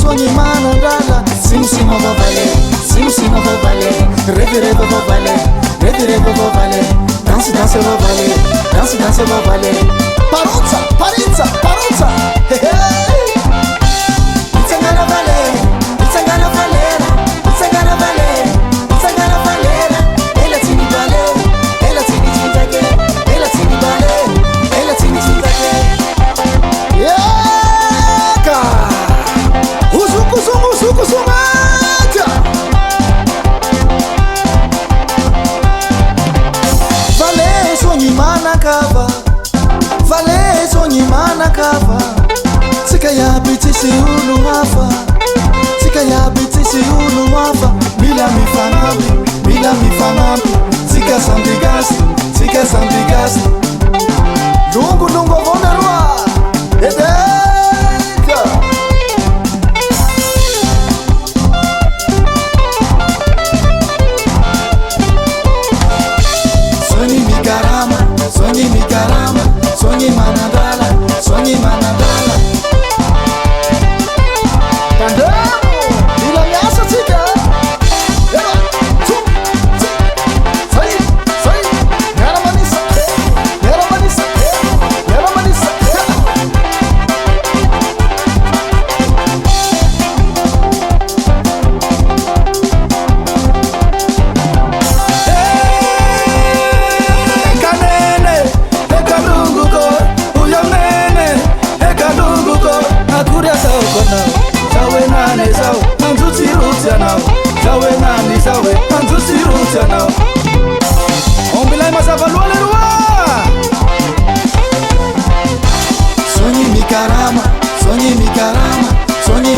sonho manandala, sim vou valer, sim vou valer, revirei vou valer, vou valer, dança vou valer, dança vou valer, parutsa, hey hey, it's gonna valer, ela tini valer, ela tini chintake, ela tini valer, ela tini chintake, yaka, usuku sumata, valer sonho manacava, valer sonho manacava, sika ya bitisi ulu wafa, sika ya bitisi ulu wafa, mila mi fanampi, sika sandigasi, lungu vonarwa, edeka. Sonyi mi karama, sonyi manadala, Pandamo, ila miasa tika. Sai, yara manisa. Sonyi mi karama, sonyi